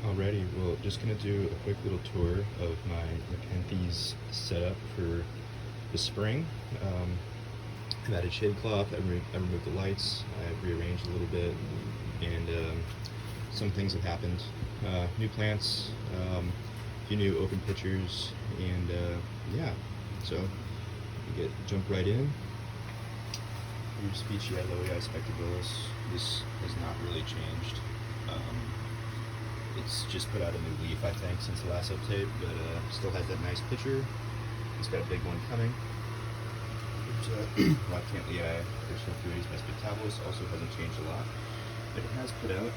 Alrighty, well, just gonna do a quick little tour of my Nepenthes setup for the spring. I've added shade cloth, I removed the lights, I've rearranged a little bit, and some things have happened. New plants, a few new open pitchers, and yeah, so we jump right in. Here's ephippiata spectabilis. This has not really changed. It's just put out a new leaf, I think, since the last update, but still has that nice picture. It's got a big one coming. There's Cantlii, Persephone spectabilis, also hasn't changed a lot, but it has put out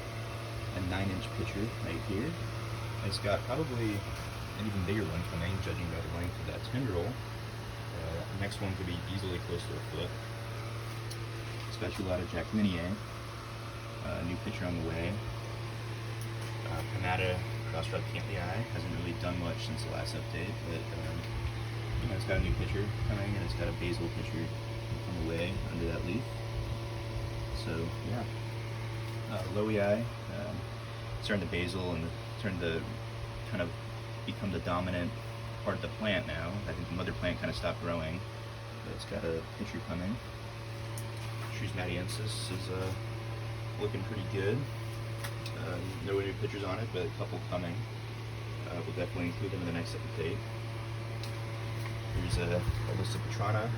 a 9-inch picture right here. And it's got probably an even bigger one coming, judging by the length of that tendril. The next one could be easily close to a foot. Speculata Jacqueminae, new picture on the way. Panata cross-rod Cantlii hasn't really done much since the last update, but you know, it's got a new picture coming, and it's got a basal picture on the way under that leaf. So yeah, Lowii, starting to basal and starting to kind of become the dominant part of the plant now. I think the mother plant kind of stopped growing, but it's got a picture coming. Madiensis is looking pretty good. No new pictures on it, but a couple coming. We'll definitely include them in the next update. Here's a list of Petrana.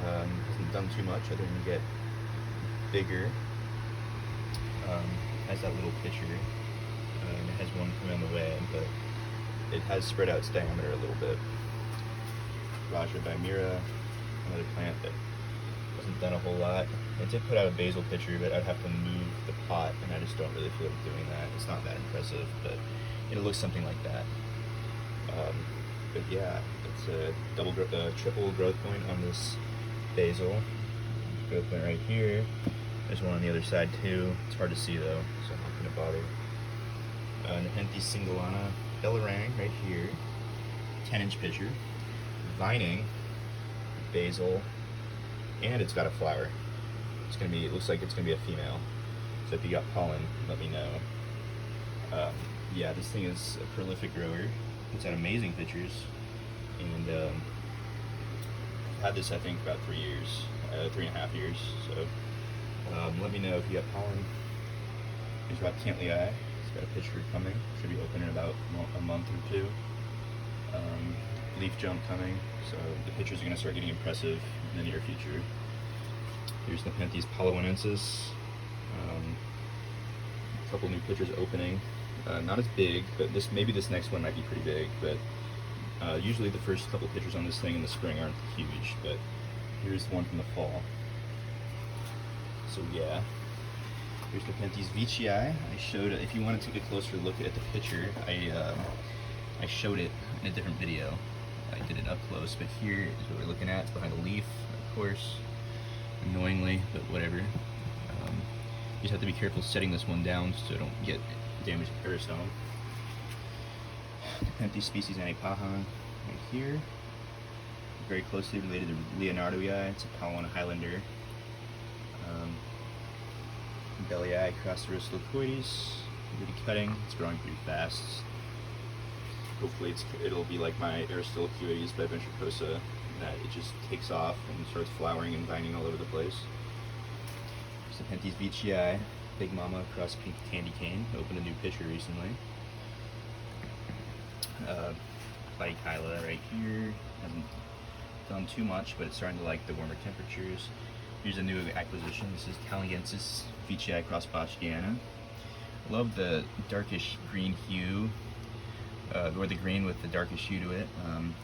Hasn't done too much other than get bigger. Has that little picture. It has one coming on the way, but it has spread out its diameter a little bit. Raja Dimera, another plant that hasn't done a whole lot. It did put out a basal picture, but I'd have to move the pot, and I just don't really feel like doing that. It's not that impressive, but it looks something like that. But yeah, it's a triple growth point on this basal. Growth point right here. There's one on the other side too. It's hard to see though, so I'm not gonna bother. Nepenthes singalana, Bellarang right here. 10-inch pitcher. Vining, basal, and it's got a flower. It looks like it's gonna be a female. So if you got pollen, let me know. Yeah, this thing is a prolific grower. It's had amazing pictures, and I've had this I think about 3 years, 3.5 years. So let me know if you got pollen. Here's about Cantlii. It's got a picture coming. Should be open in about a month or two. Leaf jump coming, so the pictures are going to start getting impressive in the near future. Here's Nepenthes Palawanensis. A couple new pictures opening. Not as big, but maybe this next one might be pretty big, but usually the first couple pictures on this thing in the spring aren't huge, but here's one from the fall. So yeah, here's Nepenthes Veitchii. I showed it. If you want to take a closer look at the picture, I showed it in a different video. I did it up close, but here is what we're looking at. It's behind a leaf, of course, annoyingly, but whatever. You just have to be careful setting this one down so I don't get damaged peristome. Nepenthes species Anipahan right here. Very closely related to Leonardoi. It's a Palawana Highlander. Bellii Crasseris really cutting. It's growing pretty fast. Hopefully it'll be like my Aristoteles by Ventricosa, that it just takes off and starts flowering and vining all over the place. There's Nepenthes Veitchii, Big Mama cross pink candy cane. Opened a new pitcher recently. Platykyla right here. Hasn't done too much, but it's starting to like the warmer temperatures. Here's a new acquisition. This is Caliensis Veitchii cross Boschiana. Love the darkish green hue. Or the green with the darkest hue to it.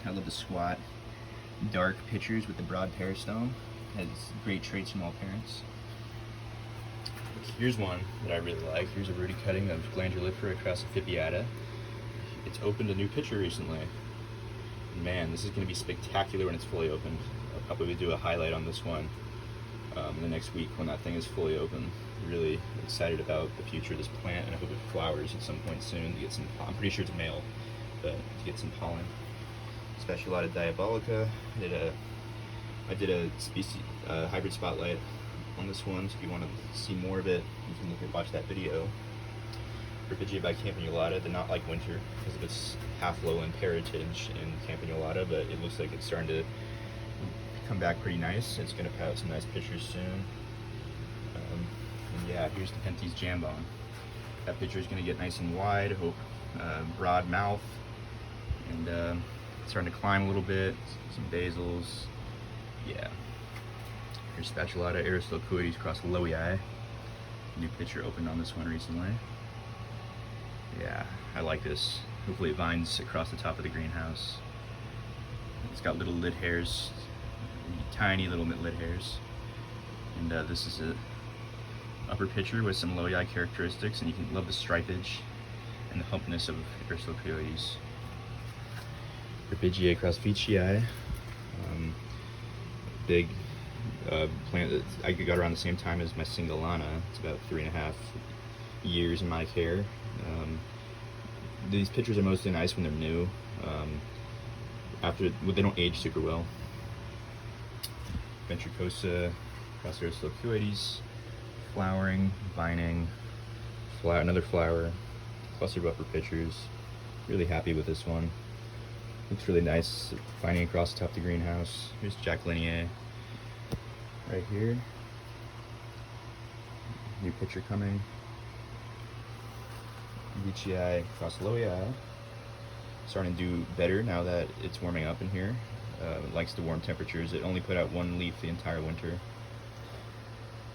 I love the squat, dark pitchers with the broad peristome. Has great traits from all parents. Here's one that I really like. Here's a rooty cutting of glandulifera across ephippiata. It's opened a new pitcher recently. Man, this is going to be spectacular when it's fully opened. I'll probably do a highlight on this one in the next week when that thing is fully open. Really excited about the future of this plant, and I hope it flowers at some point soon to get some pollen. I'm pretty sure it's male, but to get some pollen. Speculata diabolica. I did a species hybrid spotlight on this one, so if you want to see more of it, you can watch that video. Rippigia by Campanulata. They're not like winter because of its half lowland parentage in Campanulata, but it looks like it's starting to come back pretty nice. It's going to put out some nice pictures soon. And yeah, here's Nepenthes jambon. That picture is going to get nice and wide. I hope broad mouth, and starting to climb a little bit. Some basils. Yeah. Here's Spatulata Aristocoides cross Lowii. New picture opened on this one recently. Yeah, I like this. Hopefully it vines across the top of the greenhouse. It's got little lid hairs, tiny little lid hairs. And this is a upper picture with some Lowii characteristics, and you can love the stripage and the humpness of Aristocoides. Rippigia cross Veitchii. Big plant that I got around the same time as my singalana. It's about 3.5 years in my care. These pictures are mostly nice when they're new. They don't age super well. Ventricosa cross Aristocoides, flowering, vining, another flower, clustered upper pictures. Really happy with this one. Looks really nice, vining across the top of the greenhouse. Here's Jacquelinia right here. New picture coming. Veitchii cross Lowii. Starting to do better now that it's warming up in here. It likes the warm temperatures. It only put out one leaf the entire winter.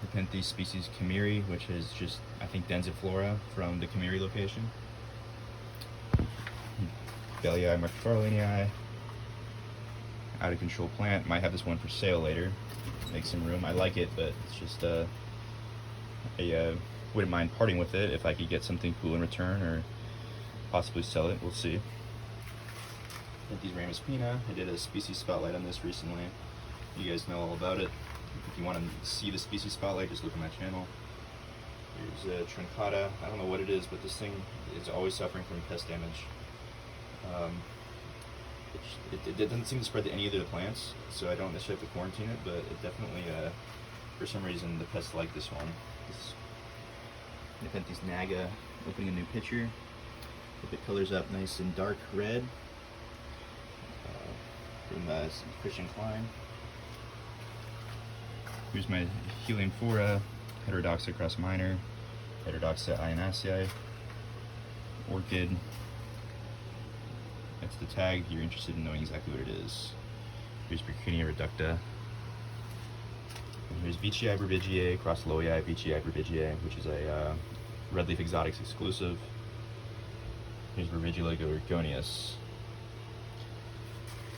Nepenthes species Camiri, which is just, I think, densiflora from the Camiri location. Bellii macfarlanei, out of control plant. Might have this one for sale later. Make some room. I like it, but it's just I wouldn't mind parting with it if I could get something cool in return, or possibly sell it. We'll see. Nepenthes ramaspina. I did a species spotlight on this recently. You guys know all about it. If you want to see the species spotlight, just look at my channel. Here's truncata. I don't know what it is, but this thing is always suffering from pest damage. It doesn't seem to spread to any of the plants, so I don't necessarily have to quarantine it, but it definitely, for some reason, the pests like this one. This Nepenthes naga, opening a new picture. Hope it colors up nice and dark red. From Christian Klein. Here's my Heliumphora, Heterodoxa cross minor, Heterodoxa ionacea, orchid. That's the tag if you're interested in knowing exactly what it is. Here's Bricunia reducta. And here's Veitchii Rippigia cross Lowii Veitchii Rippigia, which is a red leaf exotics exclusive. Here's Rivigula gorgonius.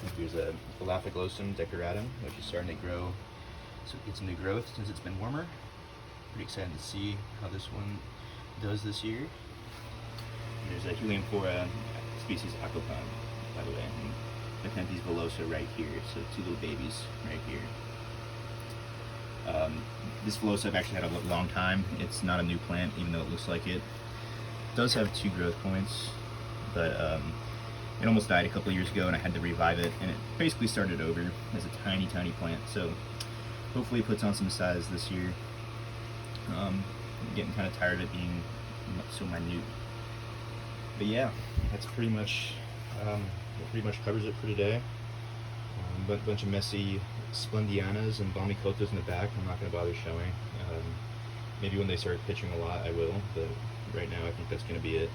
And here's a Elaphiclosum decoratum, which is starting to grow. So it gets new growth since it's been warmer. Pretty excited to see how this one does this year. And there's a Heliumphora species Aquapon, by the way, and Nepenthes villosa right here. So 2 little babies right here. This villosa I've actually had a long time. It's not a new plant, even though it looks like it. It does have 2 growth points, but it almost died a couple years ago, and I had to revive it, and it basically started over as a tiny plant. So hopefully it puts on some size this year. I'm getting kind of tired of it being so minute. But yeah, that's pretty much covers it for today. Bunch of messy Splendianas and Balmicotas in the back. I'm not going to bother showing. Maybe when they start pitching a lot, I will. But right now, I think that's going to be it.